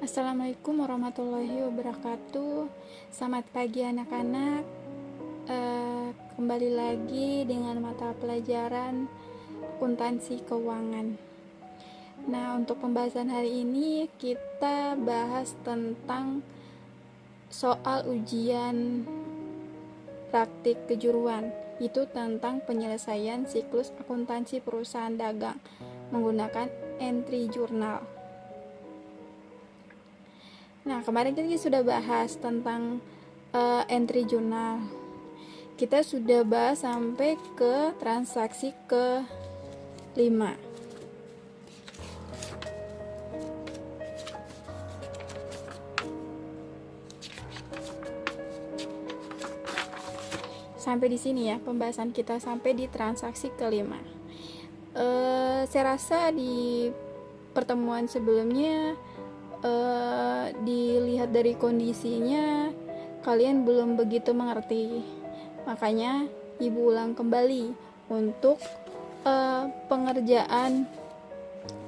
Assalamualaikum warahmatullahi wabarakatuh. Selamat pagi anak-anak. Kembali lagi dengan mata pelajaran akuntansi keuangan. Nah, untuk pembahasan hari ini kita bahas tentang soal ujian praktik kejuruan, itu tentang penyelesaian siklus akuntansi perusahaan dagang menggunakan entry jurnal. Nah, kemarin kita sudah bahas tentang entry jurnal. Kita sudah bahas sampai ke transaksi ke-5. Sampai di sini ya pembahasan kita, sampai di transaksi ke-5. Saya rasa di pertemuan sebelumnya dilihat dari kondisinya kalian belum begitu mengerti, makanya ibu ulang kembali untuk pengerjaan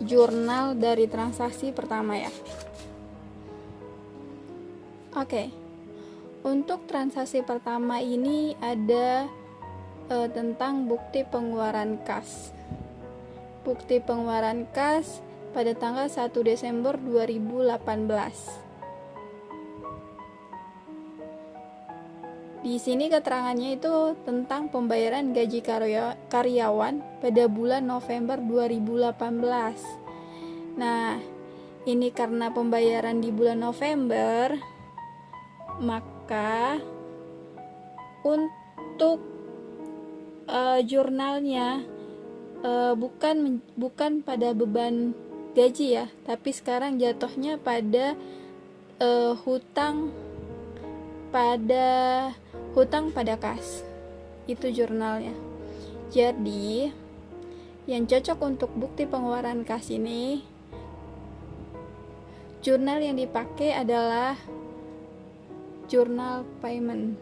jurnal dari transaksi pertama ya. Oke. Untuk transaksi pertama ini ada tentang bukti pengeluaran kas. Bukti pengeluaran kas pada tanggal 1 Desember 2018. Di sini keterangannya itu tentang pembayaran gaji karyawan pada bulan November 2018. Nah, ini karena pembayaran di bulan November, maka untuk jurnalnya bukan pada beban gaji ya, tapi sekarang jatuhnya pada hutang pada kas. Itu jurnalnya. Jadi yang cocok untuk bukti pengeluaran kas ini, jurnal yang dipakai adalah jurnal payment.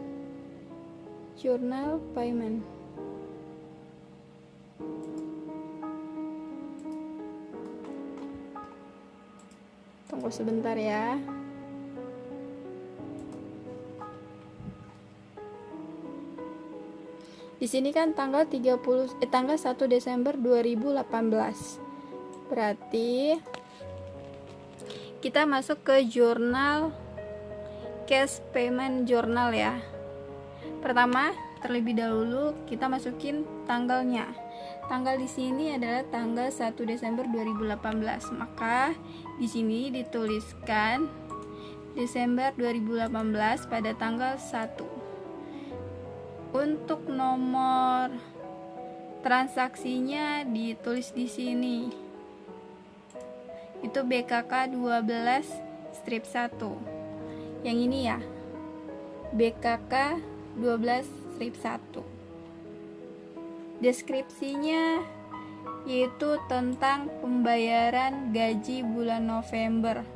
Tunggu sebentar ya. Di sini kan tanggal 1 Desember 2018. Berarti kita masuk ke jurnal cash payment journal ya. Pertama, terlebih dahulu kita masukin tanggalnya. Tanggal di sini adalah tanggal 1 Desember 2018. Maka di sini dituliskan Desember 2018 pada tanggal 1. Untuk nomor transaksinya ditulis di sini. Itu BKK 12-1. Yang ini ya. BKK 12-1. Deskripsinya yaitu tentang pembayaran gaji bulan November.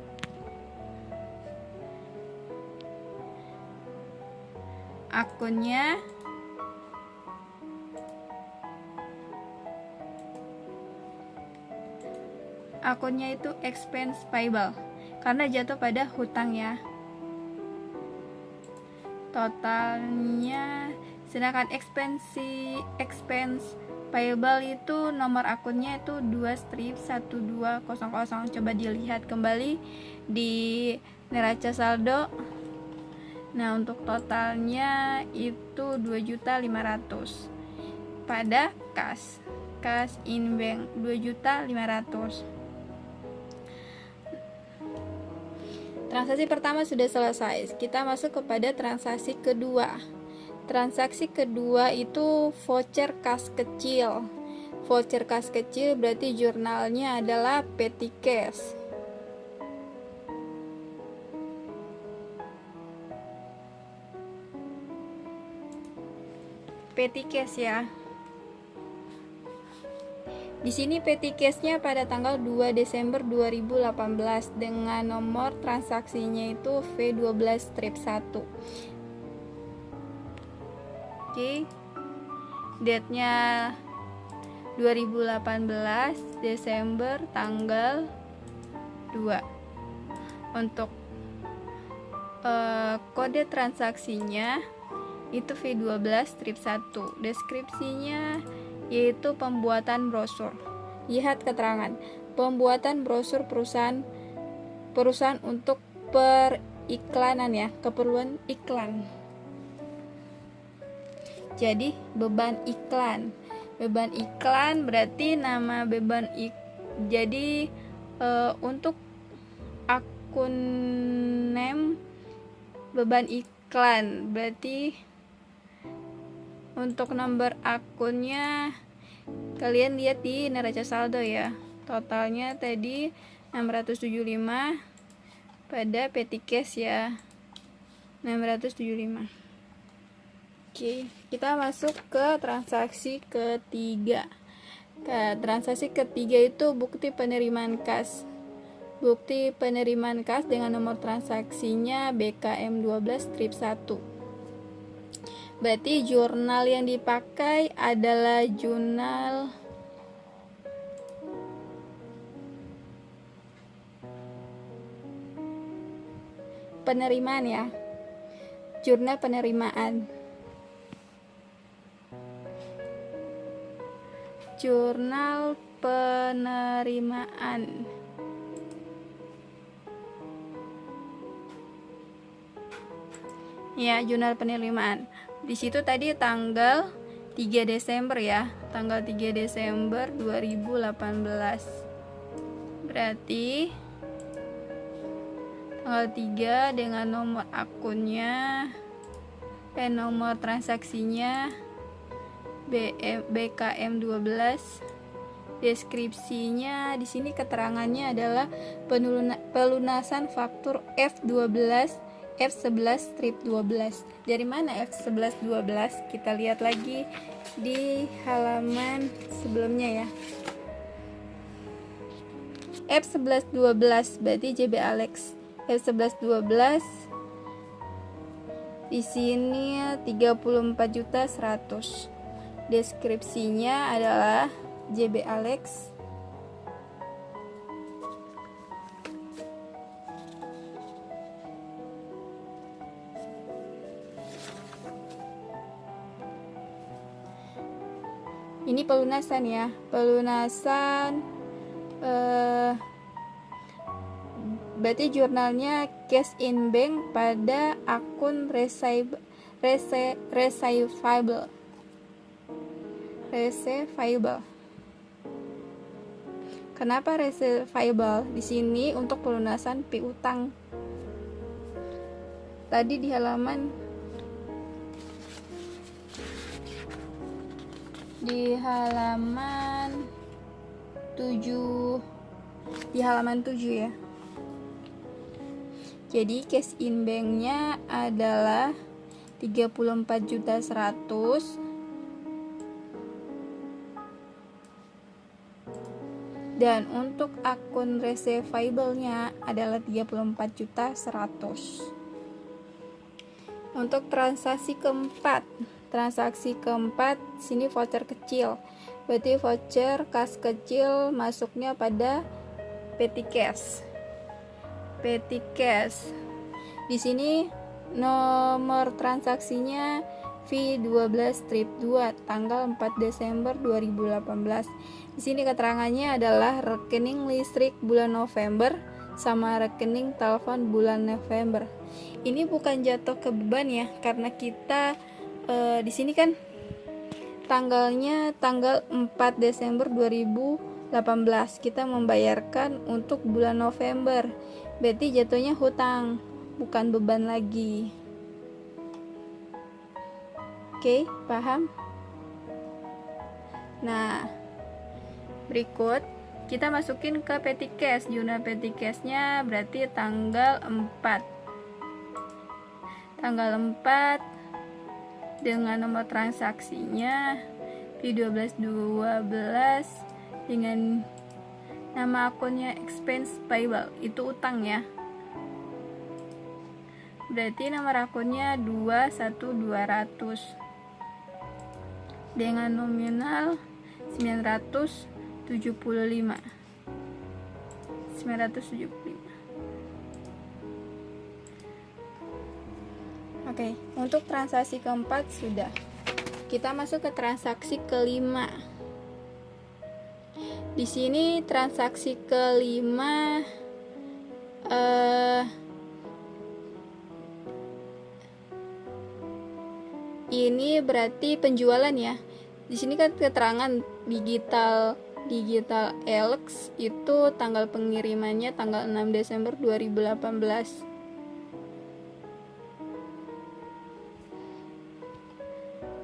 Akunnya itu expense payable karena jatuh pada hutang ya. Totalnya, sedangkan expense payable itu nomor akunnya itu 2-1200. Coba dilihat kembali di neraca saldo. Nah, untuk totalnya itu 2.500.000 pada cash in bank 2.500.000. Transaksi pertama sudah selesai. Kita masuk kepada transaksi kedua. Transaksi kedua itu voucher kas kecil. Voucher kas kecil berarti jurnalnya adalah petty cash. Petty cash ya. Di sini petty cash-nya pada tanggal 2 Desember 2018 dengan nomor transaksinya itu V12-1. Oke. Date-nya 2018 Desember tanggal 2. Untuk kode transaksinya itu V12 strip 1. Deskripsinya yaitu pembuatan brosur. Lihat keterangan. Pembuatan brosur perusahaan untuk periklanan ya, keperluan iklan. Jadi beban iklan. Beban iklan berarti nama beban jadi untuk akun name beban iklan berarti untuk nomor akunnya kalian lihat di neraca saldo ya. Totalnya tadi 675 pada petty cash ya. 675. Oke, kita masuk ke transaksi ketiga. Transaksi ketiga itu bukti penerimaan kas. Bukti penerimaan kas dengan nomor transaksinya BKM 12 strip 1. Berarti jurnal yang dipakai adalah jurnal penerimaan ya. Jurnal penerimaan. Jurnal penerimaan. Ya, jurnal penerimaan. Di situ tadi tanggal 3 Desember ya. Tanggal 3 Desember 2018. Berarti tanggal 3 dengan nomor akunnya nomor transaksinya BKM 12. Deskripsinya di sini keterangannya adalah pelunasan faktur F11 strip 12. Dari mana F11 12? Kita lihat lagi di halaman sebelumnya ya. F11 12 berarti JB Alex. F11 12 di sini 34.100.000. Deskripsinya adalah JB Alex. Ini pelunasan ya. Pelunasan berarti jurnalnya cash in bank pada akun receivable. Kenapa receivable? Di sini untuk pelunasan piutang. Tadi di halaman 7 ya. Jadi cash in banknya adalah 34.100.000 dan untuk akun receivable-nya adalah 34.100.000. Untuk transaksi keempat sini voucher kecil. Berarti voucher kas kecil masuknya pada petty cash. Di sini nomor transaksinya V12 strip 2 tanggal 4 Desember 2018. Di sini keterangannya adalah rekening listrik bulan November sama rekening telepon bulan November. Ini bukan jatuh ke beban ya, karena kita di sini kan tanggalnya tanggal 4 Desember 2018. Kita membayarkan untuk bulan November. Berarti jatuhnya hutang, bukan beban lagi. Oke, paham? Nah, berikut kita masukin ke petty cash. Jurnal petty cash-nya berarti tanggal 4 dengan nomor transaksinya V1212 dengan nama akunnya expense payable, itu utang ya. Berarti nomor akunnya 21200 dengan nominal 975. Oke, untuk transaksi keempat sudah. Kita masuk ke transaksi kelima. Di sini transaksi kelima ini berarti penjualan ya. Di sini kan keterangan digital Alex itu tanggal pengirimannya tanggal 6 Desember 2018.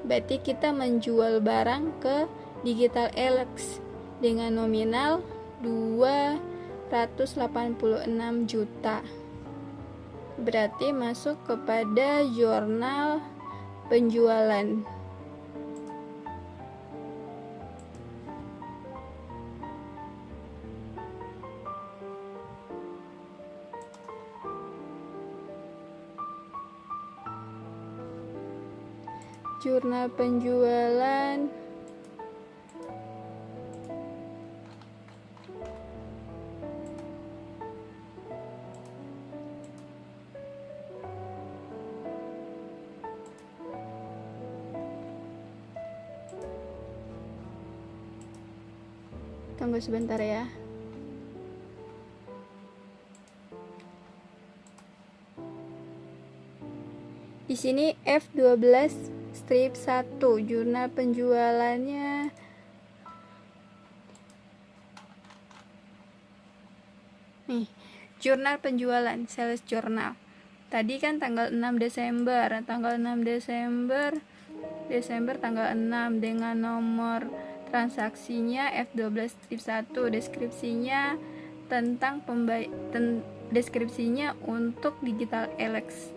Berarti kita menjual barang ke digital Alex dengan nominal 286 juta. Berarti masuk kepada jurnal penjualan. Jurnal penjualan tunggu sebentar ya. Di sini F12 strip 1 jurnal penjualannya nih, jurnal penjualan sales journal. Tadi kan tanggal 6 Desember, Desember tanggal 6 dengan nomor transaksinya F12 strip 1, deskripsinya tentang deskripsinya untuk digital Alex,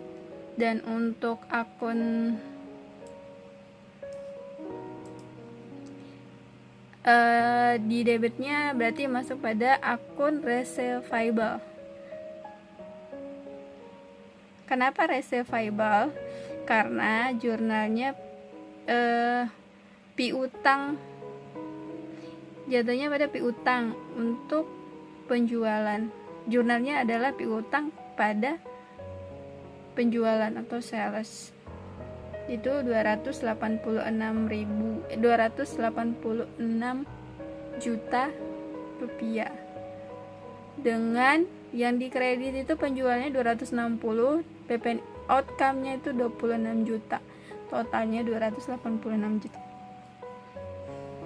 dan untuk akun di debitnya berarti masuk pada akun receivable. Kenapa receivable? Karena jurnalnya piutang, jatuhnya pada piutang untuk penjualan. Jurnalnya adalah piutang pada penjualan atau sales. Itu 286 juta rupiah. Dengan yang dikredit itu penjualannya 260, PP outcome-nya itu 26 juta. Totalnya 286 juta.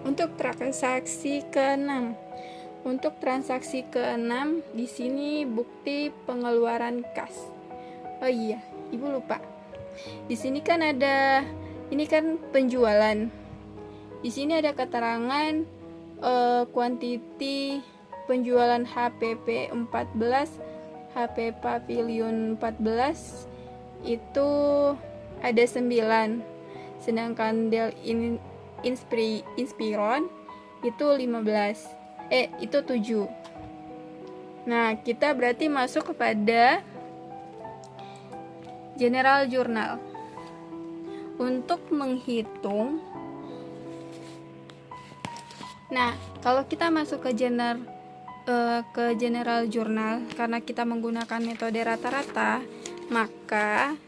Untuk transaksi ke-6. Untuk transaksi ke-6 di sini bukti pengeluaran kas. Oh iya, Ibu lupa. Di sini kan ada, ini kan penjualan. Di sini ada keterangan kuantiti penjualan HPP 14, HP Pavilion 14 itu ada 9. Sedangkan Dell Inspiron itu 15. Itu 7. Nah, kita berarti masuk kepada General Journal. Untuk menghitung, nah kalau kita masuk ke General Journal, karena kita menggunakan metode rata-rata, maka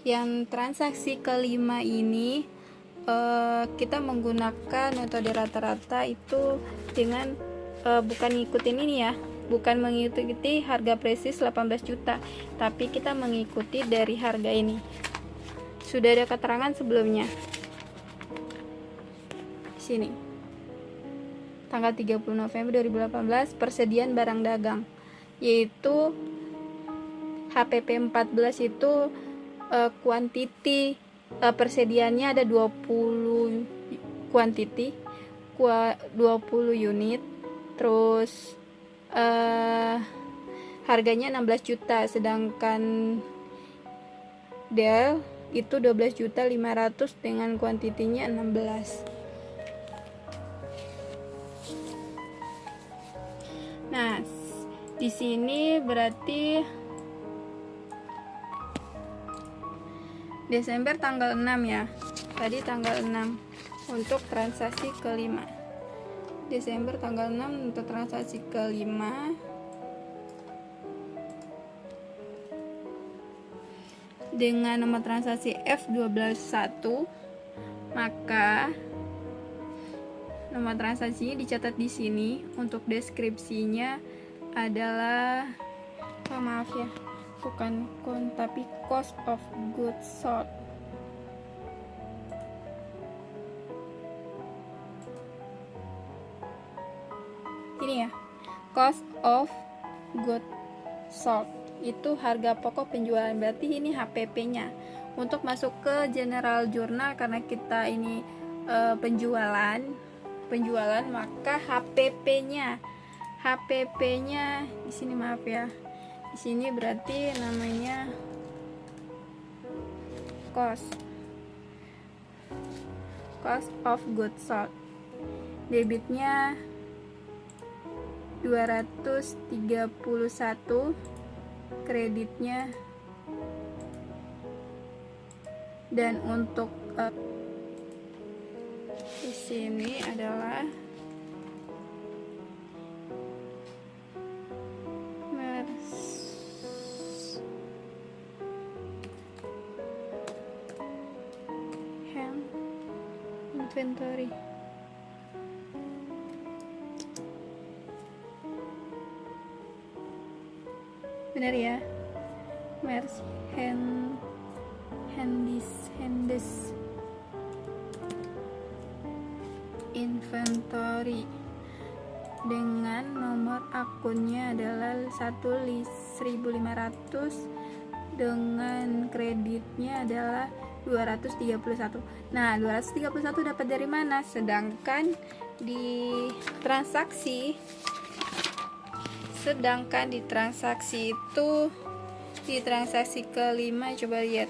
yang transaksi kelima ini kita menggunakan metode rata-rata itu dengan bukan ngikutin ini ya, bukan mengikuti harga presis 18 juta, tapi kita mengikuti dari harga ini. Sudah ada keterangan sebelumnya. Sini. Tanggal 30 November 2018 persediaan barang dagang, yaitu HPP 14 itu kuantiti persediaannya ada 20 kuantiti, 20 unit. Terus harganya 16 juta, sedangkan Dell itu 12.500.000 dengan kuantitinya 16. Nah, di sini berarti Desember tanggal 6 ya. Tadi tanggal 6 untuk transaksi kelima. Desember tanggal 6 untuk transaksi kelima. dengan nomor transaksi F121, maka nomor transaksinya dicatat di sini. Untuk deskripsinya adalah maaf ya, bukan tapi cost of goods sold. Ini ya, cost of goods sold itu harga pokok penjualan, berarti ini HPP-nya. Untuk masuk ke general journal, karena kita ini penjualan, maka HPP-nya di sini, maaf ya, di sini berarti namanya cost of goods sold. Debitnya 231, kreditnya, dan untuk di sini adalah inventory. Benar ya, Handes inventory dengan nomor akunnya adalah 1.500 dengan kreditnya adalah 231. Nah, 231 dapat dari mana? Sedangkan di transaksi itu, di transaksi kelima, coba lihat,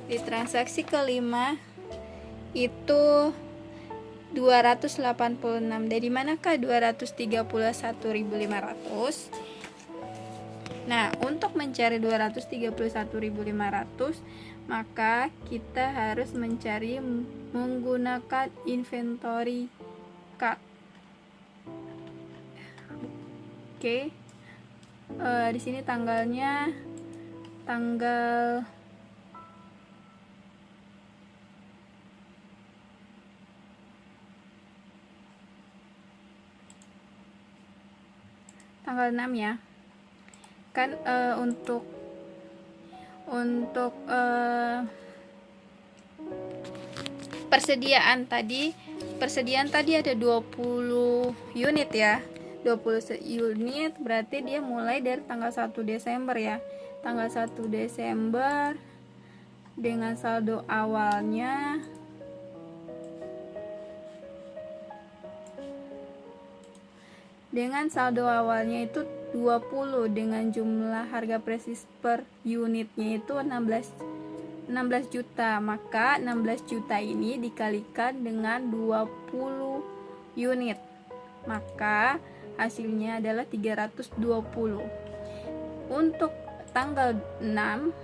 di transaksi kelima itu 286. Dari manakah 231.500? Nah, untuk mencari 231.500, maka kita harus mencari menggunakan inventory K. Oke. Di sini tanggalnya tanggal 6 ya. Kan untuk persediaan tadi ada 20 unit ya. 20 unit berarti dia mulai dari tanggal 1 Desember ya. Tanggal 1 Desember dengan saldo awalnya itu 20 dengan jumlah harga presis per unitnya itu 16 juta. Maka 16 juta ini dikalikan dengan 20 unit, maka hasilnya adalah 320. Untuk tanggal 6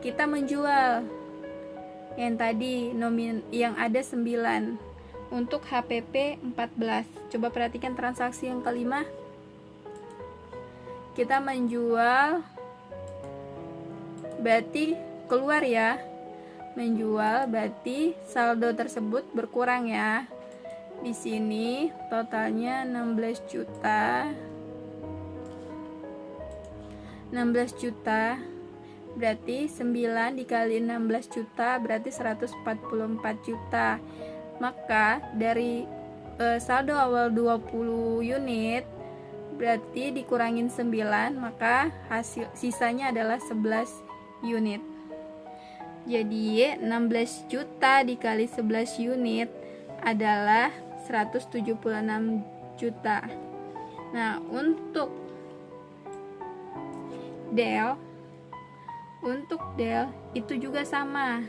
kita menjual yang tadi yang ada 9 untuk HPP 14. Coba perhatikan transaksi yang kelima. Kita menjual, berarti keluar ya. Menjual berarti saldo tersebut berkurang ya. Di sini totalnya 16 juta. 16 juta berarti 9 dikali 16 juta berarti 144 juta. Maka dari saldo awal 20 unit berarti dikurangin 9, maka hasil sisanya adalah 11 unit. Jadi 16 juta dikali 11 unit adalah 176 juta. Nah, untuk Del itu juga sama.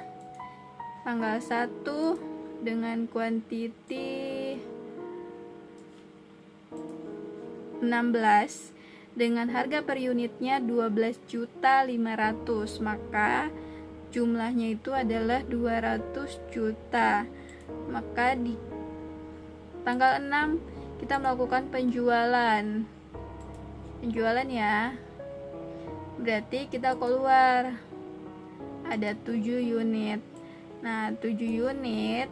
Tanggal 1 dengan kuantiti 16 dengan harga per unitnya 12.500.000, maka jumlahnya itu adalah 200 juta. Maka di tanggal 6 kita melakukan penjualan ya. berarti kita keluar ada 7 unit. Nah, 7 unit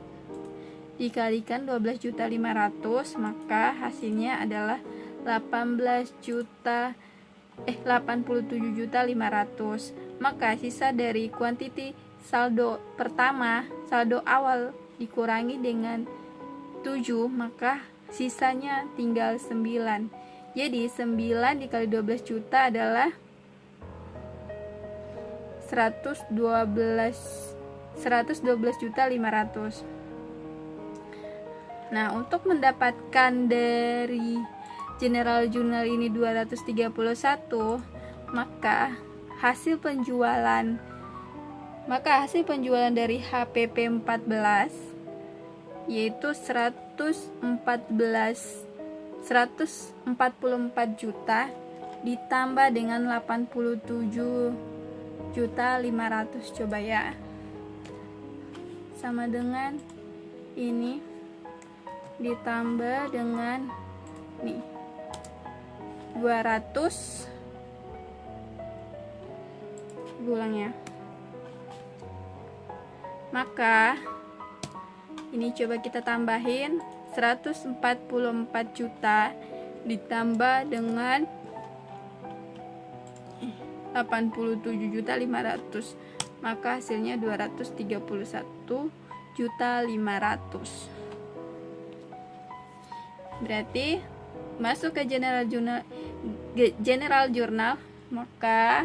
dikalikan 12.500.000, maka hasilnya adalah 87.500.000. Maka sisa dari kuantiti saldo pertama, saldo awal dikurangi dengan 7, maka sisanya tinggal 9. Jadi 9 dikali 12 juta adalah 112.500.000. Nah, untuk mendapatkan dari General Journal ini 231, maka hasil penjualan dari HPP 14 yaitu 144 juta ditambah dengan 87.500.000. Coba ya, sama dengan ini ditambah dengan nih 200, ulang ya. Maka ini coba kita tambahin 144 juta ditambah dengan 87.500.000, maka hasilnya 231.500.000. Berarti masuk ke General Journal, maka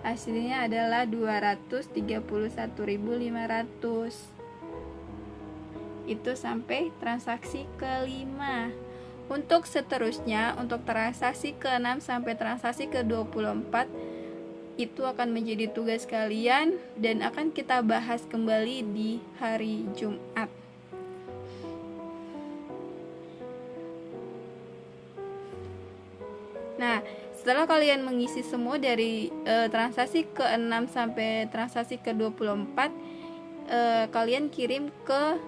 hasilnya adalah 231.500. Itu sampai transaksi kelima. Untuk seterusnya, untuk transaksi ke-6 sampai transaksi ke-24 itu akan menjadi tugas kalian dan akan kita bahas kembali di hari Jumat. Nah, setelah kalian mengisi semua dari transaksi ke-6 sampai transaksi ke-24, kalian kirim ke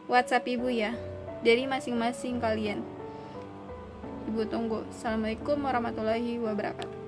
WhatsApp Ibu ya, dari masing-masing kalian. Ibu tunggu. Assalamualaikum warahmatullahi wabarakatuh.